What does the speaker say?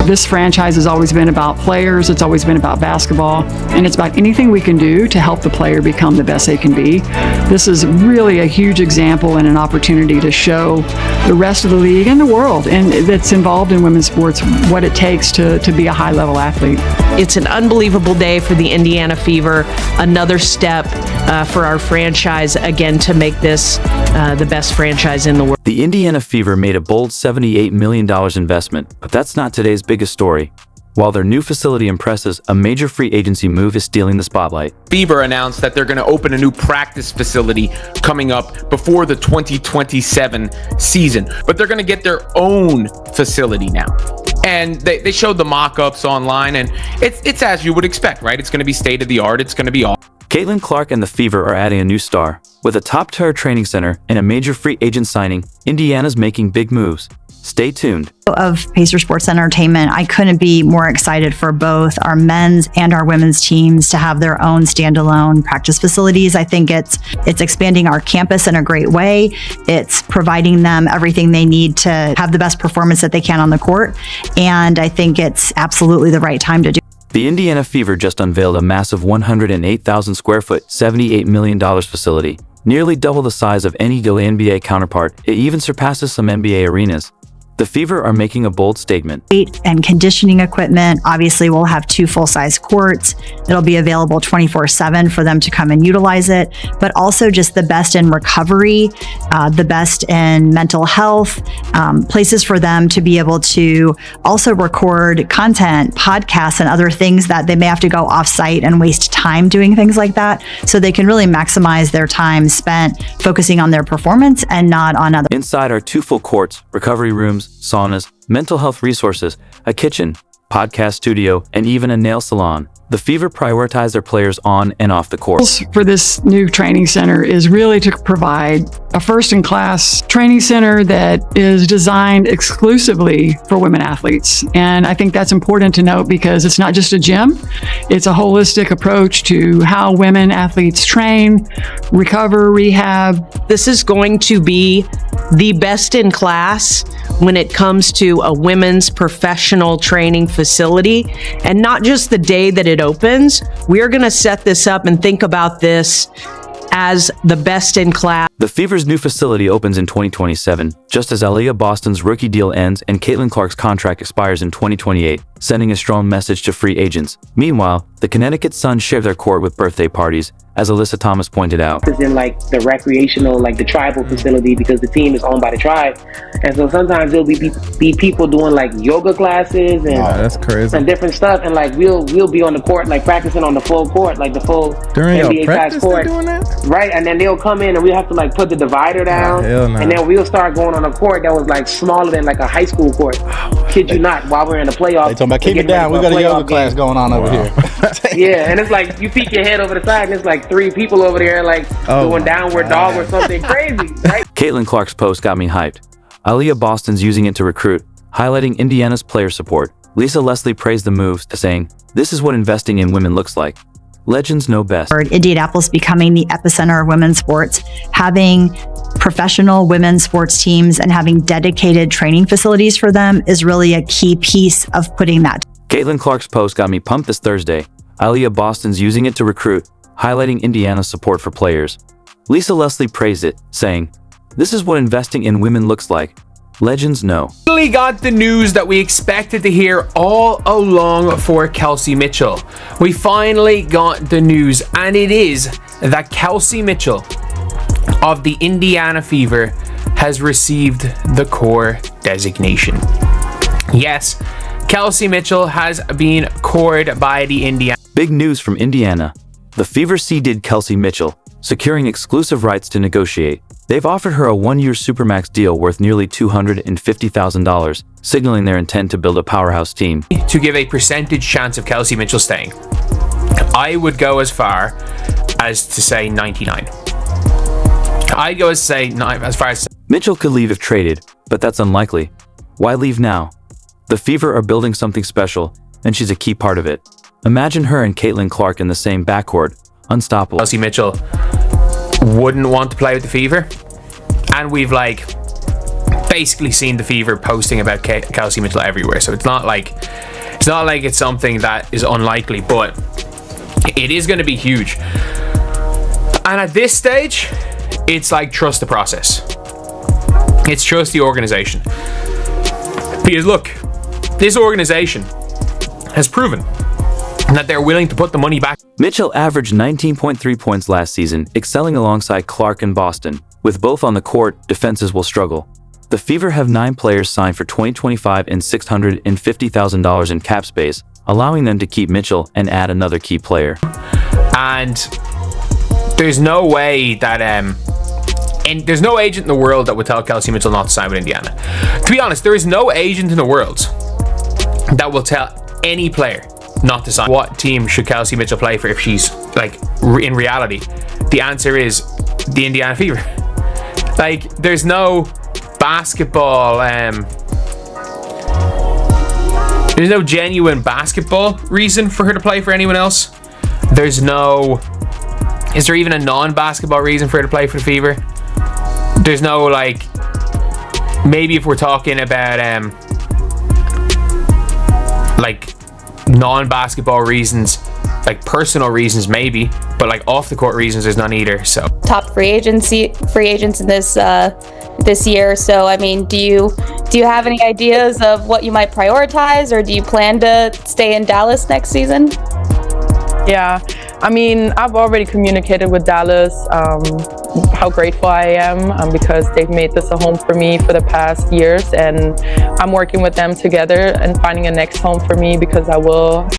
This franchise has always been about players, it's always been about basketball, and it's about anything we can do to help the player become the best they can be. This is really a huge example and an opportunity to show the rest of the league and the world and that's involved in women's sports what it takes to be a high-level athlete. It's an unbelievable day for the Indiana Fever, another step for our franchise, again, to make this the best franchise in the world. The Indiana Fever made a bold $78 million investment, but that's not today's biggest story. While their new facility impresses, a major free agency move is stealing the spotlight. Fever announced that they're going to open a new practice facility coming up before the 2027 season, but they're going to get their own facility now. And they showed the mock-ups online, and it's as you would expect, right? It's going to be state-of-the-art. It's going to be all. Caitlin Clark and the Fever are adding a new star. With a top-tier training center and a major free agent signing, Indiana's making big moves. Stay tuned. Of Pacer Sports Entertainment, I couldn't be more excited for both our men's and our women's teams to have their own standalone practice facilities. I think it's expanding our campus in a great way. It's providing them everything they need to have the best performance that they can on the court. And I think it's absolutely the right time to do. The Indiana Fever just unveiled a massive 108,000 square foot, $78 million facility, nearly double the size of any WNBA counterpart. It even surpasses some NBA arenas. The Fever are making a bold statement. And conditioning equipment. Obviously, we'll have 2 full-size courts. It'll be available 24/7 for them to come and utilize it, but also just the best in recovery, the best in mental health, places for them to be able to also record content, podcasts, and other things that they may have to go off-site and waste time doing things like that. So they can really maximize their time spent focusing on their performance and not on other. Inside are 2 full courts, recovery rooms, saunas, mental health resources, a kitchen, podcast studio, and even a nail salon. The Fever prioritize their players on and off the court. For this new training center is really to provide a first-in-class training center that is designed exclusively for women athletes. And I think that's important to note because it's not just a gym, it's a holistic approach to how women athletes train, recover, rehab. This is going to be the best in class when it comes to a women's professional training facility, and not just the day that it opens. We're going to set this up and think about this as the best in class. The Fever's new facility opens in 2027, just as Aaliyah Boston's rookie deal ends and Caitlin Clark's contract expires in 2028, sending a strong message to free agents. Meanwhile, the Connecticut Sun share their court with birthday parties, as Alyssa Thomas pointed out. It's in like the recreational, like the tribal facility, because the team is owned by the tribe. And so sometimes there'll be people doing like yoga classes and that's crazy, and different stuff. And like we'll be on the court, like practicing on the full court, like the full during NBA your practice court. doing that? Right, and then they'll come in and we have to like put the divider down, and then we'll start going on a court that was like smaller than like a high school court. Kid you not, while we're in the playoffs. They talking about keep it down. We got a yoga class going on over here. Yeah, and it's like you peek your head over the side and it's like 3 people over there like doing downward dog or something crazy, right? Caitlin Clark's post got me hyped. Aaliyah Boston's using it to recruit, highlighting Indiana's player support. Lisa Leslie praised the moves, saying, "This is what investing in women looks like. Legends know best." Indianapolis becoming the epicenter of women's sports, having professional women's sports teams and having dedicated training facilities for them is really a key piece of putting that. Caitlin Clark's post got me pumped this Thursday. Aaliyah Boston's using it to recruit, highlighting Indiana's support for players. Lisa Leslie praised it, saying, "This is what investing in women looks like. Legends know." We got the news that we expected to hear all along for Kelsey Mitchell. We finally got the news, and it is that Kelsey Mitchell of the Indiana Fever has received the core designation. Yes, Kelsey Mitchell has been cored by the Indiana. Big news from Indiana. The Fever seeded Kelsey Mitchell, securing exclusive rights to negotiate. They've offered her a 1-year Supermax deal worth nearly $250,000, signaling their intent to build a powerhouse team. To give a percentage chance of Kelsey Mitchell staying, I would go as far as to say 99. I'd go as far as Mitchell could leave if traded, but that's unlikely. Why leave now? The Fever are building something special, and she's a key part of it. Imagine her and Caitlin Clark in the same backcourt, unstoppable. Kelsey Mitchell wouldn't want to play with the Fever, and we've like basically seen the Fever posting about Kelsey Mitchell everywhere, so it's not like it's something that is unlikely, but it is going to be huge. And at this stage, it's like trust the process. It's trust the organization. Because look, this organization has proven that they're willing to put the money back. Mitchell averaged 19.3 points last season, excelling alongside Clark and Boston. With both on the court, defenses will struggle. The Fever have 9 players signed for 2025 and $650,000 in cap space, allowing them to keep Mitchell and add another key player. And there's no way that and there's no agent in the world that would tell Kelsey Mitchell not to sign with Indiana. To be honest, there is no agent in the world that will tell any player not to sign. What team should Kelsey Mitchell play for if she's, like, in reality? The answer is the Indiana Fever. Like, there's no basketball, there's no genuine basketball reason for her to play for anyone else. Is there even a non-basketball reason for her to play for the Fever? There's no, like, maybe if we're talking about like non-basketball reasons, like personal reasons maybe, but like off the court reasons there's none either. So top free agents in this year. So I mean, do you have any ideas of what you might prioritize, or do you plan to stay in Dallas next season? Yeah, I mean, I've already communicated with Dallas how grateful I am because they've made this a home for me for the past years, and I'm working with them together and finding a next home for me because I will